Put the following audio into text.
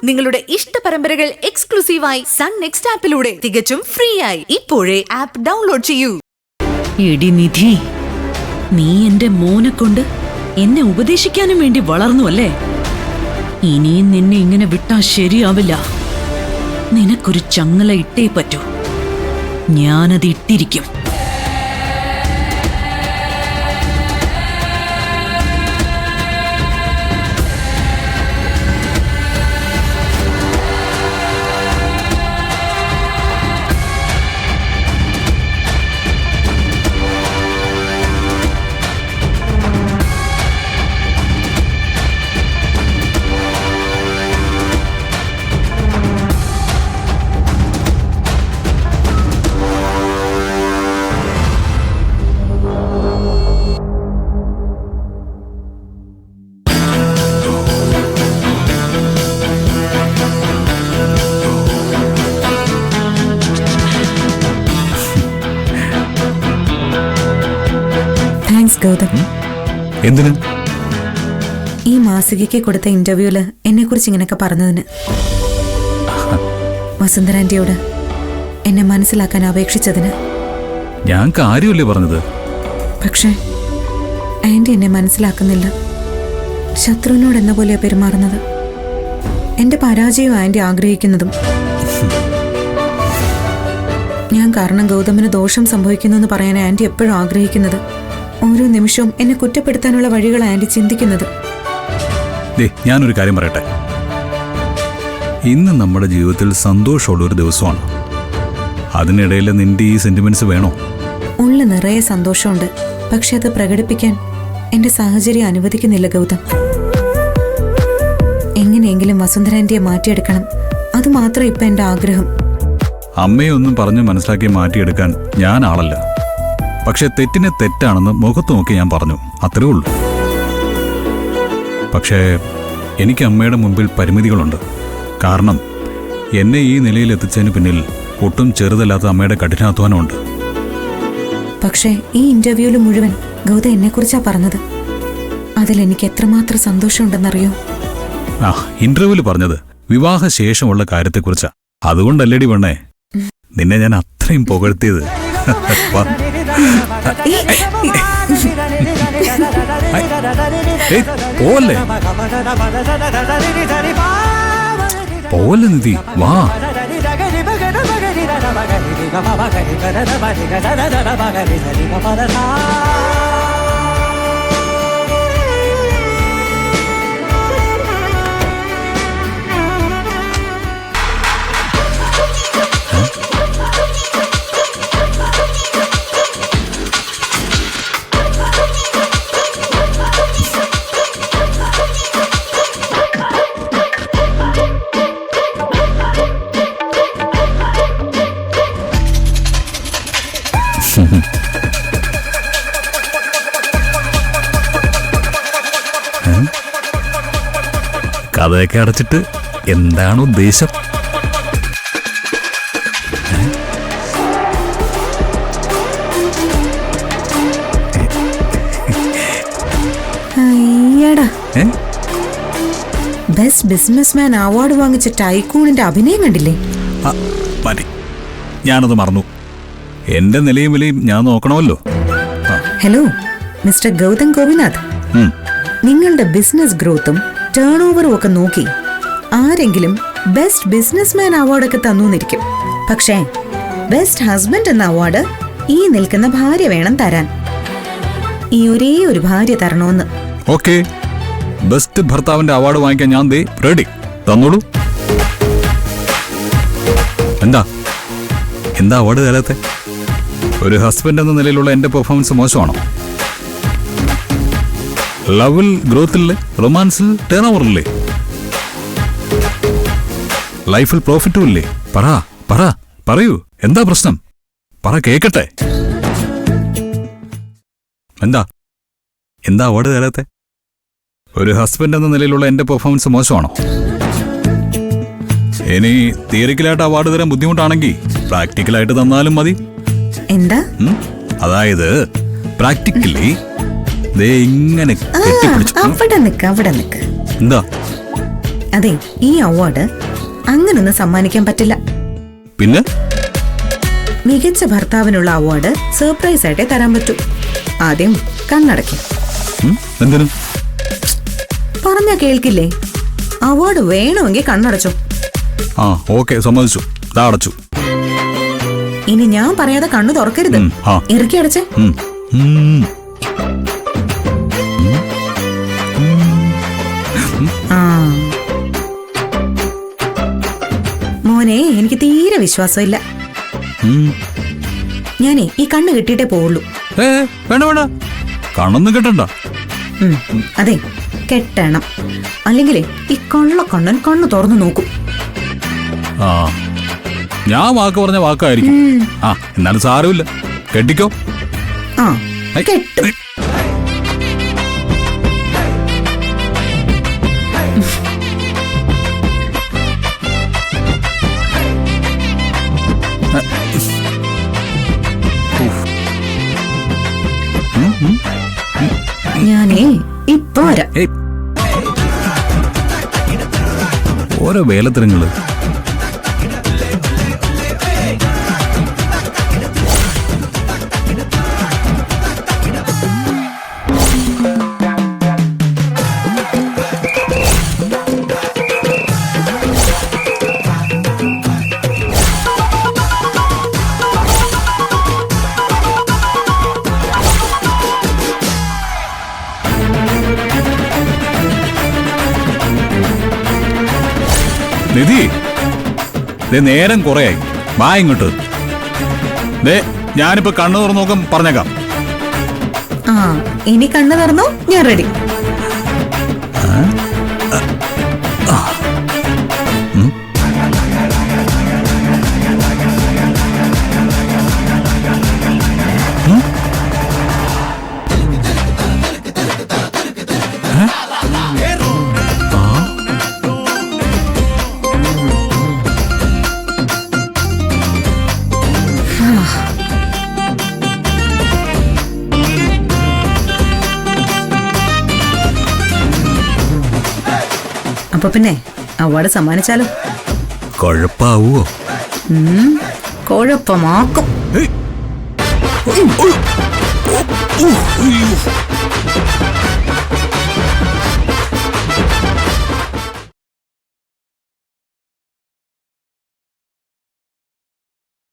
നിങ്ങളുടെ ഇഷ്ട പരമ്പരകൾ എക്സ്ക്ലൂസീവായി സൺ നെക്സ്റ്റ് ആപ്പിലൂടെ തികച്ചും ഫ്രീ ആയി ഇപ്പോഴേ ആപ്പ് ഡൗൺലോഡ് ചെയ്യൂ. എടി നിധി, നീ എന്റെ മോനെ കൊണ്ട് എന്നെ ഉപദേശിക്കാനും വേണ്ടി വളർന്നു അല്ലേ? ഇനിയും നിന്നെ ഇങ്ങനെ വിട്ടാ ശരിയാവില്ല. നിനക്കൊരു ചങ്ങല ഇട്ടേ പറ്റൂ. ഞാനത് ഇട്ടിരിക്കും. ഗൗതം, എന്തിന്? ഈ മാസികയ്ക്ക് കൊടുത്ത ഇന്റർവ്യൂല് എന്നെ കുറിച്ച് ഇങ്ങനെയൊക്കെ പറഞ്ഞതിന്. വസുന്ധര ആന്റിയോട് എന്നെ മനസ്സിലാക്കാൻ അപേക്ഷിച്ചതിന്. ഞാൻ കാര്യമല്ലേ പറഞ്ഞത്. പക്ഷേ ആന്റി എന്നെ മനസ്സിലാക്കുന്നില്ല. ശത്രുവിനോട് എന്ന പോലെയാ പെരുമാറുന്നത്. എന്റെ പരാജയം ആന്റി ആഗ്രഹിക്കുന്നതും. ഞാൻ കാരണം ഗൗതമിന് ദോഷം സംഭവിക്കുന്നു എന്ന് പറയാൻ ആന്റി എപ്പോഴും ആഗ്രഹിക്കുന്നത്. ഓരോ നിമിഷവും എന്നെ കുറ്റപ്പെടുത്താനുള്ള വഴികൾ ആന്റി ചിന്തിക്കുന്നത്. ഞാനൊരു കാര്യം പറയട്ടെ. ഇന്ന് നമ്മുടെ ജീവിതത്തിൽ സന്തോഷമുള്ള ഒരു ദിവസമാണ്. അതിനിടയിൽ നിന്റെ ഈ സെന്റിമെന്റ്സ് വേണോ? ഉള്ളിൽ നിറയെ സന്തോഷമുണ്ട്. പക്ഷെ അത് പ്രകടിപ്പിക്കാൻ എന്റെ സാഹചര്യം അനുവദിക്കുന്നില്ല ഗൗതം. എങ്ങനെയെങ്കിലും വസുന്ധര ആന്റിയെ മാറ്റിയെടുക്കണം. അത് മാത്രം ഇപ്പൊ എന്റെ ആഗ്രഹം. അമ്മയെ ഒന്നും പറഞ്ഞ് മനസ്സിലാക്കി മാറ്റിയെടുക്കാൻ ഞാൻ ആളല്ല. പക്ഷെ തെറ്റിനെ തെറ്റാണെന്ന് മുഖത്ത് നോക്കി ഞാൻ പറഞ്ഞു, അത്രേ ഉള്ളൂ. പക്ഷേ എനിക്ക് അമ്മയുടെ മുമ്പിൽ പരിമിതികളുണ്ട്. കാരണം എന്നെ ഈ നിലയിൽ എത്തിച്ചതിന് പിന്നിൽ ഒട്ടും ചെറുതല്ലാത്ത അമ്മയുടെ കഠിനാധ്വാനമുണ്ട്. പക്ഷേ ഈ ഇന്റർവ്യൂല് മുഴുവൻ ഗൗതം എന്നെക്കുറിച്ചാ പറഞ്ഞത്. അതിൽ എനിക്ക് എത്രമാത്രം സന്തോഷമുണ്ടെന്നറിയോ? ഇന്റർവ്യൂല് പറഞ്ഞത് വിവാഹശേഷമുള്ള കാര്യത്തെക്കുറിച്ചാ. അതുകൊണ്ടല്ലേടി പെണ്ണേ നിന്നെ ഞാൻ അത്രയും പുകഴ്ത്തിയത്. പോവല്ലേ പോവല്ലേ നിധി, വാ. കഥയൊക്കെ അടച്ചിട്ട് എന്താണ് ഉദ്ദേശം? ബെസ്റ്റ് ബിസിനസ്മാൻ അവാർഡ് വാങ്ങിച്ച ടൈക്കൂണിന്റെ അഭിനയം കണ്ടില്ലേ? മതി, ഞാനത് മറന്നു. എന്റെ നിലയും വിലയും ഞാൻ നോക്കണമല്ലോ. ഹലോ മിസ്റ്റർ ഗൗതം ഗോപിനാഥ്, നിങ്ങളുടെ ബിസിനസ് ഗ്രോത്തും ടേൺ ഓവറും ഒക്കെ നോക്കി ആരെങ്കിലും ബെസ്റ്റ് ബിസിനസ്മാൻ അവാർഡൊക്കെ തന്നൂന്നിരിക്കും. പക്ഷേ ബെസ്റ്റ് ഹസ്ബൻഡ് എന്ന അവാർഡ് ഈ നിൽക്കുന്ന ഭാര്യ വേണം തരാൻ. ഈ ഒരേ ഒരു ഭാര്യ തരണോന്ന്. ഓക്കെ, ബെസ്റ്റ് ഭർത്താവിന്റെ അവാർഡ് വാങ്ങിക്കാൻ ഞാൻ ദേ റെഡി. തന്നോളൂ. എന്താ അവാർഡ് തരാത്തെ? ഒരു ഹസ്ബൻഡ് എന്ന നിലയിലുള്ള എന്റെ പെർഫോമൻസ് മോശമാണോ? ലവിൽ ഗ്രോത്തില്ലേ, റൊമാൻസിൽ ടേൺ ഓവറില്ലേ, ലൈഫിൽ പ്രോഫിറ്റും ഇല്ലേ? പറയൂ, എന്താ പ്രശ്നം? കേക്കട്ടെ. എന്താ അവാർഡ് തരാത്തെ? ഒരു ഹസ്ബൻഡ് എന്ന നിലയിലുള്ള എന്റെ പെർഫോമൻസ് മോശമാണോ? ഇനി തിയറിക്കലായിട്ട് അവാർഡ് തരാൻ ബുദ്ധിമുട്ടാണെങ്കിൽ പ്രാക്ടിക്കലായിട്ട് തന്നാലും മതി. എന്താ? അതായത് പ്രാക്ടിക്കലി ഇങ്ങനെ അവിടെ നിക്ക്. എന്താ അതെ, ഈ അവാർഡ് അങ്ങനൊന്നും സമ്മാനിക്കാൻ പറ്റില്ല. പിന്നെ മികച്ച ഭർത്താവിനുള്ള അവാർഡ് സർപ്രൈസ് ആയിട്ടേ തരാൻ പറ്റൂ. ആദ്യം കണ്ണടയ്ക്കും. എന്തിനു? പറഞ്ഞ കേൾക്കില്ലേ? അവാർഡ് വേണമെങ്കിൽ കണ്ണടച്ചോ. ആ ഓക്കെ, സമ്മതിച്ചു. അടച്ചു. ഇനി ഞാൻ പറയാതെ കണ്ണു തുറക്കരുത്. ഇറുക്കി അടച്ചേ. ആ മോനെ, എനിക്ക് തീരെ വിശ്വാസമില്ല. ഞാനേ ഈ കണ്ണ് കെട്ടിയിട്ടേ പോവുള്ളൂ. വേണ്ട വേണ്ട, കണ്ണൊന്നും കെട്ടണ്ട. അതെ, കെട്ടണം. അല്ലെങ്കിലേ ഈ കള്ളക്കണ്ണൻ കണ്ണു തുറന്നു നോക്കും. ആ ഞാൻ വാക്ക് പറഞ്ഞ വാക്കായിരിക്കും. ആ എന്നാലും സാരമില്ല, കെട്ടിക്കോ. ആ കെട്ടും. ഞാനേ ഇപ്പൊ വരാം. ഓരോ വേലത്തരങ്ങള്. നിധി, നേരം കുറയായി. വാ ഇങ്ങോട്ട്. ഞാനിപ്പോ കണ്ണു തുറന്നു നോക്കാം, പറഞ്ഞേക്കാം. ആ ഇനി കണ്ണു തുറന്നോ, ഞാൻ റെഡി. അപ്പൊ പിന്നെ അവാർഡ് സമ്മാനിച്ചാലോ? കുഴപ്പാവോ? കുഴപ്പമാക്കും.